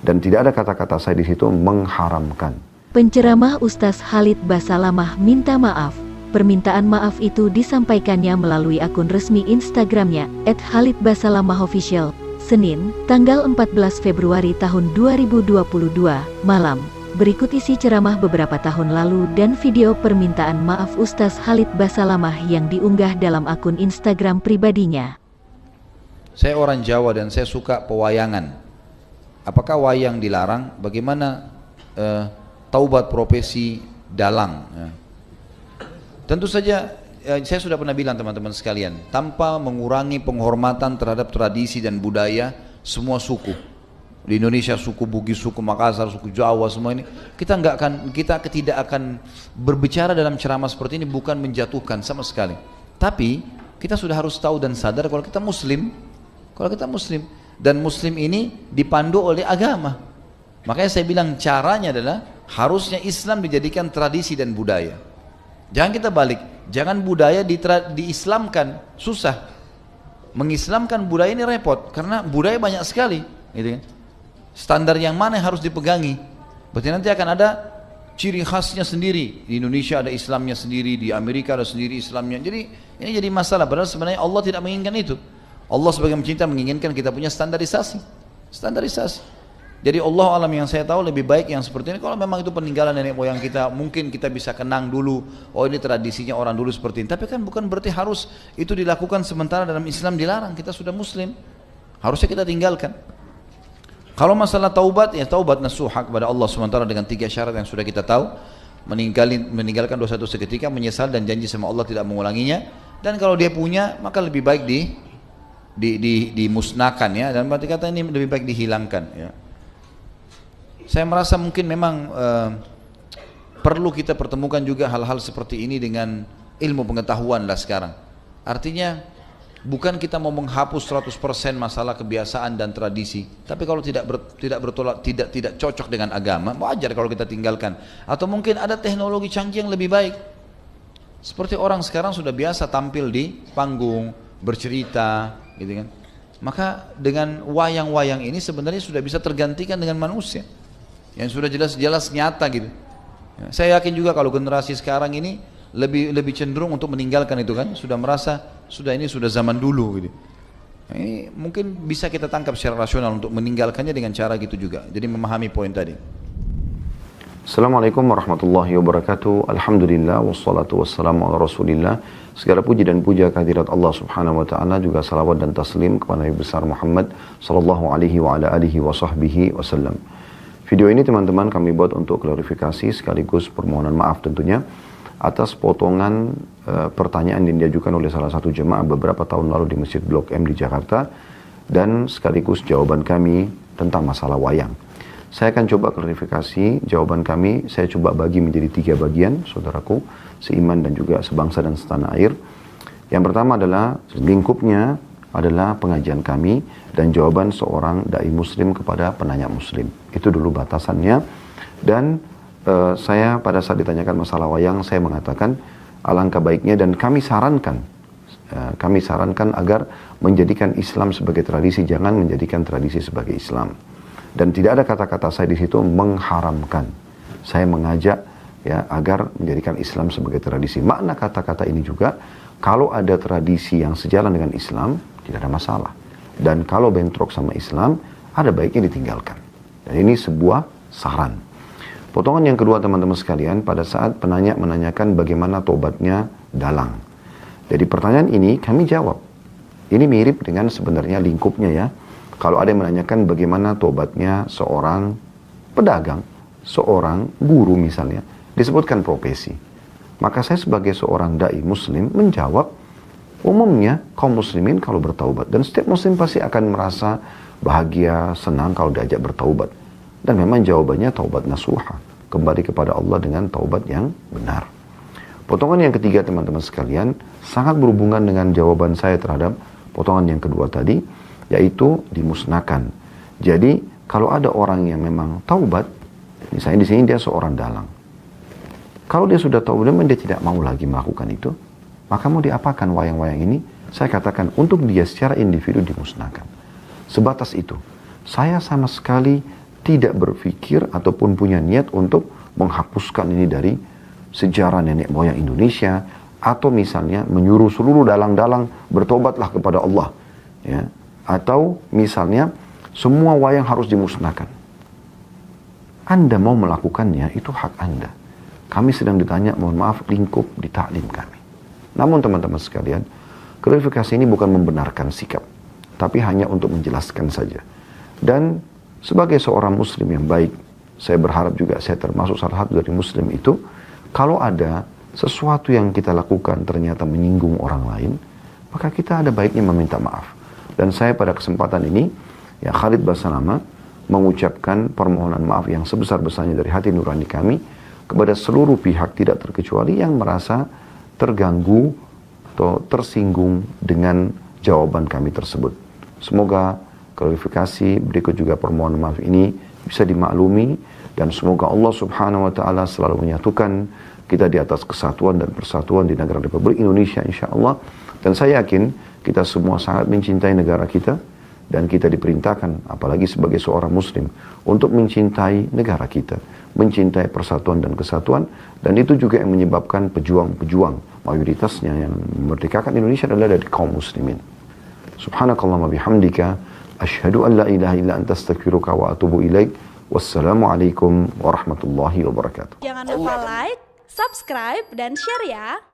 Dan tidak ada kata-kata saya di situ mengharamkan. Penceramah Ustaz Khalid Basalamah minta maaf. Permintaan maaf itu disampaikannya melalui akun resmi Instagramnya @khalidbasalamahofficial, Senin, tanggal 14 Februari tahun 2022, malam. Berikut isi ceramah beberapa tahun lalu dan video permintaan maaf Ustaz Khalid Basalamah yang diunggah dalam akun Instagram pribadinya. Saya orang Jawa dan saya suka pewayangan. Apakah wayang dilarang? Bagaimana taubat profesi dalang? Tentu saja saya sudah pernah bilang teman-teman sekalian, tanpa mengurangi penghormatan terhadap tradisi dan budaya semua suku. Di Indonesia suku Bugis, suku Makassar, suku Jawa, semua ini kita tidak akan berbicara dalam ceramah seperti ini bukan menjatuhkan sama sekali. Tapi kita sudah harus tahu dan sadar kalau kita muslim dan muslim ini dipandu oleh agama. Makanya saya bilang caranya adalah harusnya Islam dijadikan tradisi dan budaya. Jangan kita balik, jangan budaya diislamkan, susah. Mengislamkan budaya ini repot karena budaya banyak sekali, gitu kan. Standar yang mana yang harus dipegangi? Berarti nanti akan ada ciri khasnya sendiri. Di Indonesia ada Islamnya sendiri, di Amerika ada sendiri Islamnya. Jadi ini jadi masalah. Padahal sebenarnya Allah tidak menginginkan itu. Allah sebagai pencinta menginginkan kita punya standarisasi. Jadi Allah alam yang saya tahu lebih baik yang seperti ini. Kalau memang itu peninggalan nenek moyang kita, mungkin kita bisa kenang dulu. Oh ini tradisinya orang dulu seperti ini. Tapi kan bukan berarti harus itu dilakukan sementara dalam Islam dilarang. Kita sudah Muslim, harusnya kita tinggalkan. Kalau masalah taubat, ya taubat nasuha kepada Allah SWT dengan 3 syarat yang sudah kita tahu. Meninggalkan dosa itu seketika, menyesal dan janji sama Allah tidak mengulanginya. Dan kalau dia punya, maka lebih baik dimusnahkan ya. Dan berarti kata ini lebih baik dihilangkan ya. Saya merasa mungkin memang perlu kita pertemukan juga hal-hal seperti ini dengan ilmu pengetahuan lah sekarang. Artinya bukan kita mau menghapus 100% masalah kebiasaan dan tradisi, tapi kalau tidak cocok dengan agama, wajar kalau kita tinggalkan. Atau mungkin ada teknologi canggih yang lebih baik. Seperti orang sekarang sudah biasa tampil di panggung, bercerita, gitu kan. Maka dengan wayang-wayang ini sebenarnya sudah bisa tergantikan dengan manusia yang sudah jelas-jelas nyata gitu. Saya yakin juga kalau generasi sekarang ini lebih cenderung untuk meninggalkan itu kan, sudah merasa ini sudah zaman dulu gitu. Ini mungkin bisa kita tangkap secara rasional untuk meninggalkannya dengan cara gitu juga. Jadi memahami poin tadi. Assalamualaikum warahmatullahi wabarakatuh. Alhamdulillah wassalatu wassalamu ala Rasulillah. Segala puji dan puja kehadirat Allah Subhanahu wa taala, juga salawat dan taslim kepada Nabi besar Muhammad sallallahu alaihi wa ala alihi wa sahbihi wasallam. Video ini teman-teman kami buat untuk klarifikasi sekaligus permohonan maaf tentunya atas potongan pertanyaan yang diajukan oleh salah satu jemaah beberapa tahun lalu di Masjid Blok M di Jakarta, dan sekaligus jawaban kami tentang masalah wayang. Saya akan coba klarifikasi jawaban kami, saya coba bagi menjadi 3 bagian, saudaraku, seiman dan juga sebangsa dan setanah air. Yang pertama adalah lingkupnya adalah pengajian kami dan jawaban seorang dai muslim kepada penanya muslim. Itu dulu batasannya. Dan saya pada saat ditanyakan masalah wayang, saya mengatakan alangkah baiknya dan kami sarankan agar menjadikan Islam sebagai tradisi, jangan menjadikan tradisi sebagai Islam. Dan tidak ada kata-kata saya di situ mengharamkan. Saya mengajak ya agar menjadikan Islam sebagai tradisi. Makna kata-kata ini juga, kalau ada tradisi yang sejalan dengan Islam, tidak ada masalah. Dan kalau bentrok sama Islam, ada baiknya ditinggalkan. Dan ini sebuah saran. Potongan yang kedua teman-teman sekalian, pada saat penanya menanyakan bagaimana tobatnya dalang. Jadi pertanyaan ini kami jawab. Ini mirip dengan sebenarnya lingkupnya ya. Kalau ada yang menanyakan bagaimana tobatnya seorang pedagang, seorang guru misalnya, disebutkan profesi. Maka saya sebagai seorang dai muslim menjawab, umumnya kaum muslimin kalau bertaubat, dan setiap muslim pasti akan merasa bahagia, senang kalau diajak bertaubat. Dan memang jawabannya taubat nasuha, kembali kepada Allah dengan taubat yang benar. Potongan yang ketiga teman-teman sekalian sangat berhubungan dengan jawaban saya terhadap potongan yang kedua tadi, yaitu dimusnahkan. Jadi kalau ada orang yang memang taubat, misalnya di sini dia seorang dalang, kalau dia sudah taubat dan dia tidak mau lagi melakukan itu, maka mau diapakan wayang-wayang ini? Saya katakan untuk dia secara individu dimusnahkan. Sebatas itu. Saya sama sekali tidak berpikir ataupun punya niat untuk menghapuskan ini dari sejarah nenek moyang Indonesia, atau misalnya menyuruh seluruh dalang-dalang bertobatlah kepada Allah, ya, atau misalnya semua wayang harus dimusnahkan. Anda mau melakukannya, itu hak Anda. Kami sedang ditanya, mohon maaf, lingkup di taklim kami. Namun teman-teman sekalian, klarifikasi ini bukan membenarkan sikap, tapi hanya untuk menjelaskan saja. Dan sebagai seorang muslim yang baik, saya berharap juga saya termasuk salah satu dari muslim itu, kalau ada sesuatu yang kita lakukan ternyata menyinggung orang lain, maka kita ada baiknya meminta maaf. Dan saya pada kesempatan ini, ya, Khalid Basalamah mengucapkan permohonan maaf yang sebesar-besarnya dari hati nurani kami kepada seluruh pihak, tidak terkecuali yang merasa terganggu atau tersinggung dengan jawaban kami tersebut. Semoga klarifikasi berikut juga permohonan maaf ini bisa dimaklumi, dan semoga Allah Subhanahu wa taala selalu menyatukan kita di atas kesatuan dan persatuan di negara Republik Indonesia insyaallah. Dan saya yakin kita semua sangat mencintai negara kita, dan kita diperintahkan apalagi sebagai seorang muslim untuk mencintai negara kita, mencintai persatuan dan kesatuan, dan itu juga yang menyebabkan pejuang-pejuang mayoritasnya yang memerdekakan Indonesia adalah dari kaum muslimin. Subhanakallahumma bihamdika asyhadu an la ilaha illa anta astaghfiruka wa atubu ilaik. Wassalamualaikum warahmatullahi wabarakatuh. Jangan lupa like, subscribe, dan share ya.